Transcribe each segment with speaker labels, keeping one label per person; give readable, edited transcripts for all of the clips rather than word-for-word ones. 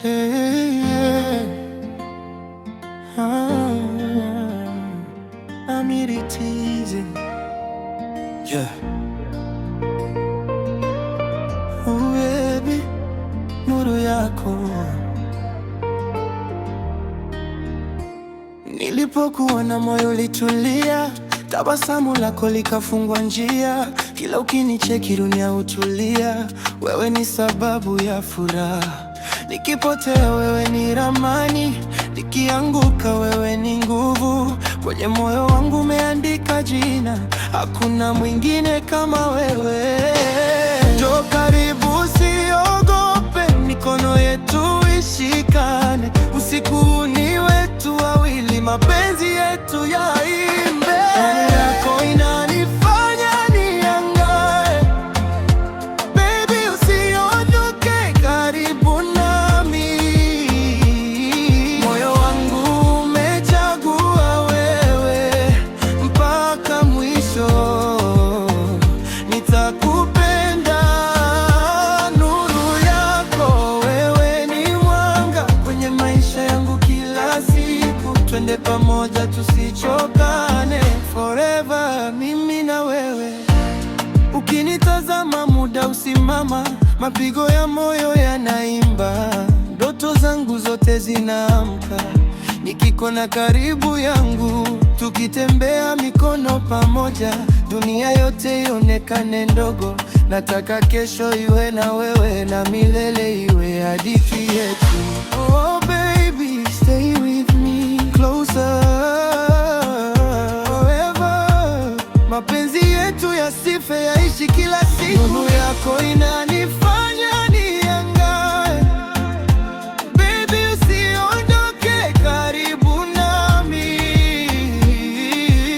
Speaker 1: Hey, yeah. I'm irritated. Yeah. Oh baby, nuru yako. Nilipokuona moyo ulitulia, tabasamu lako likafungwa njia. Kila ukinicheki dunia hutulia, wewe ni sababu ya furaha. Nikipotea wewe ni ramani, nikianguka wewe ni nguvu. Kwenye moyo wangu umeandika jina, hakuna mwingine kama wewe. Njoo karibu, usiogope, mikono yetu ishikane. Usiku ni wetu wawili, mapenzi yetu yaimbe. Ndani yako inanifanya niangae, baby usiondoke, karibu nami. Moyo wangu umechagua wewe, mpaka mwisho nitakupenda. Nuru yako, wewe ni mwanga kwenye maisha yangu kila siku. Twende pamoja tusichokane, forever mimi na wewe. Ukinitazama muda usimama, mapigo ya moyo yanaimba. Ndoto zangu zote zinaamka, nikikuona karibu yangu. Tukitembea mikono pamoja, dunia yote ionekane ndogo. Nataka kesho iwe na wewe, na milele iwe hadithi yetu. Oh baby, stay with me closer forever. Mapenzi yetu yasife, yaishi kila siku. Nuru yako inanifanya niangae, baby usiondoke, karibu nami.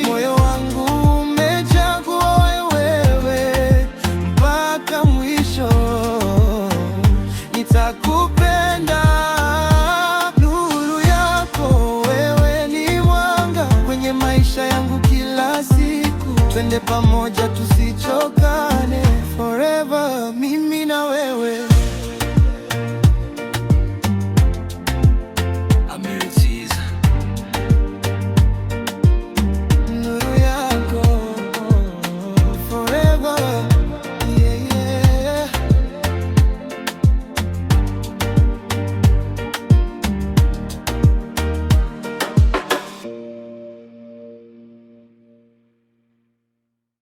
Speaker 1: Moyo wangu umechagua wewe, mpaka mwisho nitakupenda. Nuru yako, wewe ni mwanga kwenye maisha yangu kila siku. Twende pamoja